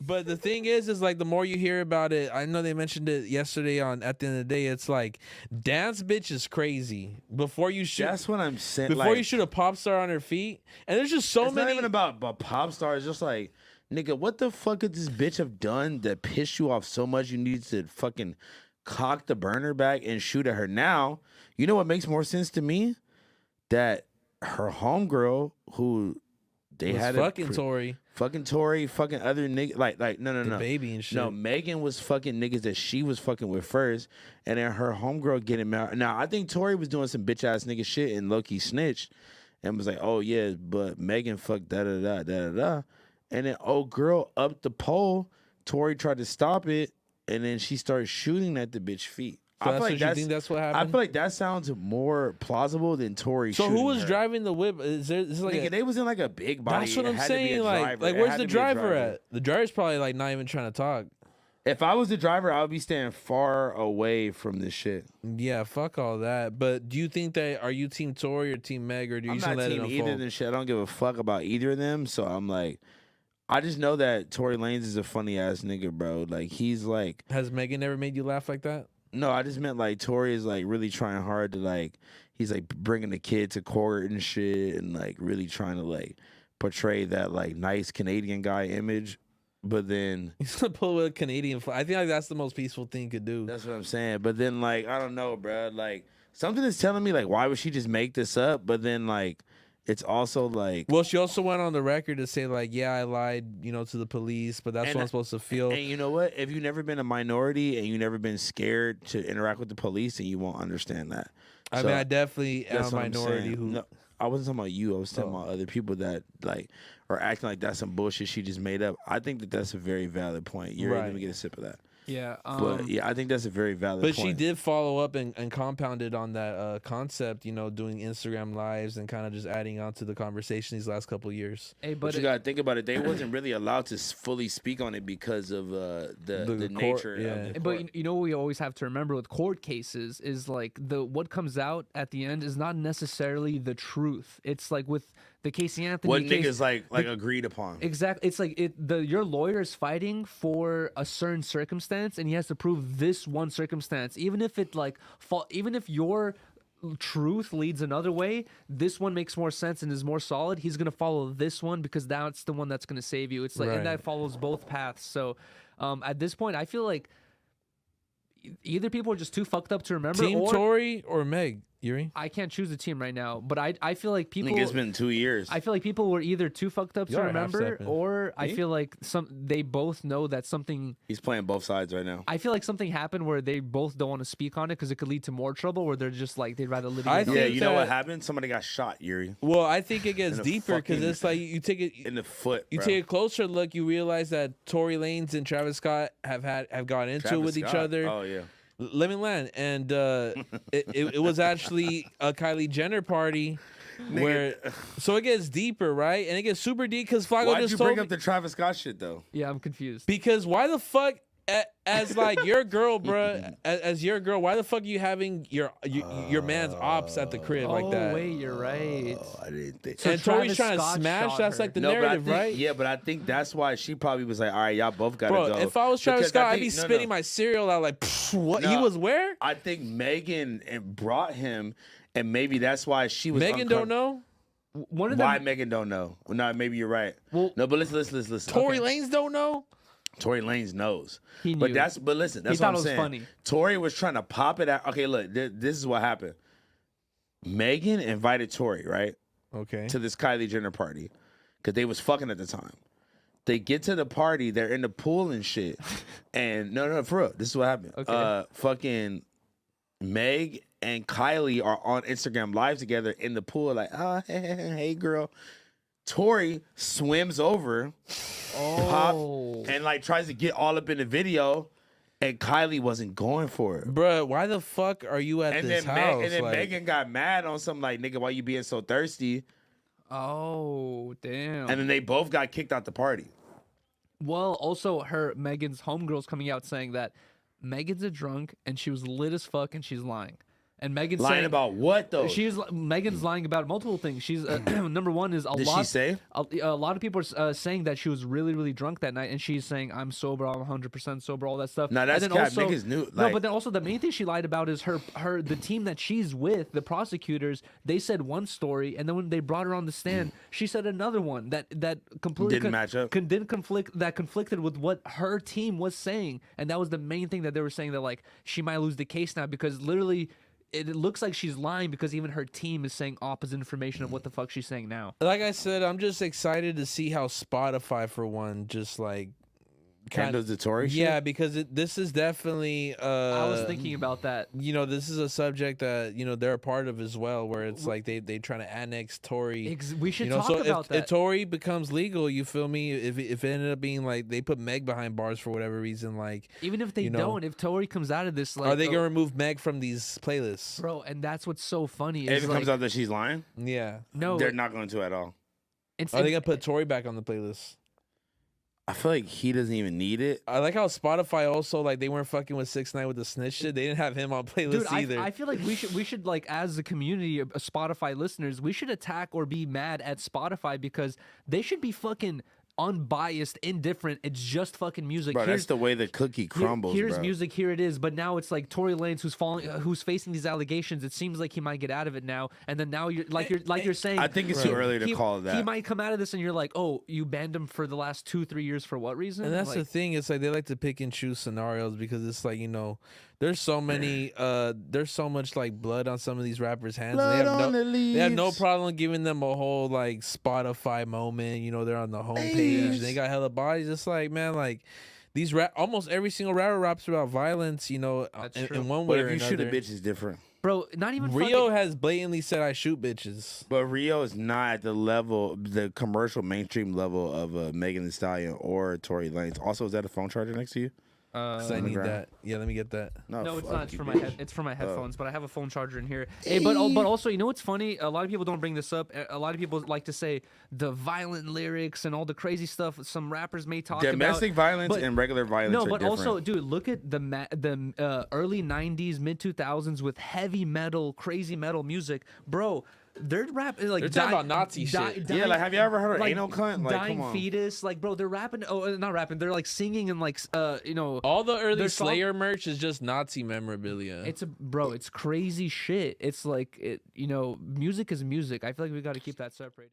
But the thing is like the more you hear about it, I know they mentioned it yesterday on At the End of the Day. It's like dance bitch is crazy. Before you shoot, That's what I'm saying. before Like, you shoot a pop star on her feet, and there's just so it's many. not even about pop stars. Just like, nigga, what the fuck could this bitch have done that pissed you off so much you need to fucking cock the burner back and shoot at her? Now, you know what makes more sense to me? That her homegirl who they was had fucking a Tory, Tory, fucking other nigga, like no, the baby and shit. no. Megan was fucking niggas that she was fucking with first, and then her homegirl getting married. Now I think Tory was doing some bitch ass nigga shit and low-key snitched, and was like, oh yeah, but Megan fucked da da da da da da, and then old girl up the pole. Tory tried to stop it, and then she started shooting at the bitch feet. So I that's feel what like you think that's what happened. I feel like that sounds more plausible than Tory. So who shooting was her. driving the whip? Is there? Is like Nigga, they was in like a big body. that's what It I'm had to be a saying. Like driver. It where's had the to be a driver at? The driver's probably like not even trying to talk. If I was the driver, I would be staying far away from this shit. Yeah, fuck all that. But do you think that are you team Tory or team Meg, or do you I'm just not let it team either unfold? of them shit. I don't give a fuck about either of them. So I'm like, I just know that Tory Lanez is a funny ass nigga, bro. Like he's like, Has Megan ever made you laugh like that? no, I just meant like Tory is like really trying hard to like, he's like bringing the kid to court and shit, and like really trying to like portray that like nice Canadian guy image. But then He's gonna pull with a Canadian flag. I think like that's the most peaceful thing you could do. that's what I'm saying. But then like I don't know, bro. Like something is telling me like why would she just make this up? But then like it's also like, Well, she also went on the record to say like, yeah, I lied, to the police, but that's And- what I'm supposed to feel. and you know what? If you've never been a minority and you've never been scared to interact with the police, then you won't understand that. I So, mean, I definitely am that's a what I'm minority saying. who. No, I wasn't talking about you. I was talking Oh. about other people that like are acting like that's some bullshit she just made up. I think that that's a very valid point. You're Right. Let me get a sip of that. Yeah. But yeah, I think that's a very valid But point. she did follow up and compounded on that concept, doing Instagram lives and kind of just adding on to the conversation these last couple of years. Hey, But but you gotta think about it. They wasn't really allowed to fully speak on it because of the The court, nature yeah. of the But court. you know what we always have to remember with court cases is like what comes out at the end is not necessarily the truth. It's like with the Casey Anthony What case, niggas like agreed upon. exactly. It's like your lawyer is fighting for a certain circumstance, and he has to prove this one circumstance, even if it like even if your truth leads another way, this one makes more sense and is more solid. He's gonna follow this one because that's the one that's gonna save you. It's like Right. and that follows both paths. So at this point, I feel like either people are just too fucked up to remember, Team or Tory or Meg, Yuri? I can't choose a team right now. But I feel like people. Nigga, it's been 2 years. I feel like people were either too fucked up You to are remember, half-stepping. or I Me? feel like they both know that something. He's playing both sides right now. I feel like something happened where they both don't want to speak on it because it could lead to more trouble. Where they're just like they'd rather litigate. I on think Yeah, it. you know what that- happened? Somebody got shot, Yuri, Well, I think it gets In the deeper because fucking- it's like you take it. in the foot. You bro. take a closer look, you realize that Tory Lanez and Travis Scott have gotten into it Travis with each Scott. other. Oh yeah. Let me land. And it was actually a Kylie Jenner party where so it gets deeper, right? And it gets super deep because Flaco Why'd just you told bring me, up the Travis Scott shit though? Yeah, I'm confused. because why the fuck as like your girl, bruh, as your girl, why the fuck you having your man's ops at the crib like that? Wait, you're right. Oh, I didn't think. So And Tory's Travis trying to Scott smash. shot That's her. like the No, but I narrative, think, right? Yeah, but I think that's why she probably was like, "All right, y'all both gotta Bro, go." if I was Travis Because I Scott, I'd be think- no, spitting no. my cereal out like, what? He No. was where? I think Megan brought him, and maybe that's why she was. Megan don't know. One of Why them. Megan don't know? Well, no, maybe you're right. Well- no, but listen. Tory Lanez don't know. Tory Lanez knows. He But knew. listen, that's thought what I'm it was saying. funny. Tory was trying to pop it out. Okay, look, this is what happened. Megan invited Tory, right, Okay. to this Kylie Jenner party because they was fucking at the time. They get to the party, they're in the pool and shit. And no, for real, this is what happened. Okay. Fucking Meg and Kylie are on Instagram Live together in the pool, like, oh, hey, girl. Tory swims over, Oh. and like tries to get all up in the video, and Kylie wasn't going for it. Bruh, why the fuck are you at And this then, house? and then Like, Megan got mad on something like, nigga, why you being so thirsty? Oh, damn. And then they both got kicked out the party. Well, also Megan's homegirl's coming out saying that Megan's a drunk and she was lit as fuck and she's lying. And Megan's Lying saying, about what though? Megan's lying about multiple things. She's number one is Did she say? a lot of people are saying that she was really really drunk that night, and she's saying I'm sober, I'm 100% sober, all that stuff. No, that's and then cap. also, Niggas knew. no, Like, but then also the main thing she lied about is her the team that she's with, the prosecutors. They said one story, and then when they brought her on the stand, she said another one that completely Didn't match up. didn't conflicted with what her team was saying, and that was the main thing that they were saying, that like she might lose the case now because literally. It looks like she's lying because even her team is saying opposite information of what the fuck she's saying now. Like I said, I'm just excited to see how Spotify, for one, just like handles the Tory shit? Yeah, because this is definitely. I was thinking about that. You know, this is a subject that they're a part of as well, where it's like they trying to annex Tory. We should you know, talk so about that. If Tory becomes legal, you feel me? If it ended up being like they put Meg behind bars for whatever reason, like even if they don't, if Tory comes out of this, like, are they gonna remove Meg from these playlists, bro? And that's what's so funny. If Is it comes out that she's lying, yeah, no, they're not going to at all. Are they gonna put Tory back on the playlist? I feel like he doesn't even need it. I like how Spotify also like they weren't fucking with 6ix9ine with the snitch shit. They didn't have him on playlists either. I feel like we should like, as a community of Spotify listeners, we should attack or be mad at Spotify because they should be fucking unbiased, indifferent. It's just fucking music. Bro, that's the way the cookie crumbles, Here's bro. music, here it is. But now it's like Tory Lanez who's facing these allegations. It seems like he might get out of it now. And then now you're saying, I think it's too early to call that. He might come out of this, and you're like, oh, you banned him for the last 2-3 years for what reason? And that's like, the thing. It's like they like to pick and choose scenarios because it's like there's so many there's so much like blood on some of these rappers' hands. They have no problem giving them a whole like Spotify moment. They're on the homepage. They got hella bodies. It's like, man, like these almost every single rapper raps about violence. In one way But or if you shoot a another. bitch, it's different. bro, not even Rio fucking, has blatantly said I shoot bitches. But Rio is not at the commercial mainstream level of Megan Thee Stallion or Tory Lanez. Also, is that a phone charger next to you? 'Cause I need that. Yeah, let me get that. No, it's fuck not. It's you, for my bitch. it's for my headphones, but I have a phone charger in here. Hey, but also, you know what's funny? A lot of people don't bring this up. A lot of people like to say the violent lyrics and all the crazy stuff some rappers may talk Domestic about. violence and regular violence No, are but different. also, dude, look at the early '90s, mid 2000s with heavy metal, crazy metal music, bro. They're rapping like They're talking about Nazi shit. Yeah, like, have you ever heard of like, Anal Cunt? Like, dying come on. fetus, like, bro, they're rapping. Oh, not rapping. They're like singing and like, All the early their song- Slayer merch is just Nazi memorabilia. It's crazy shit. It's like music is music. I feel like we got to keep that separated.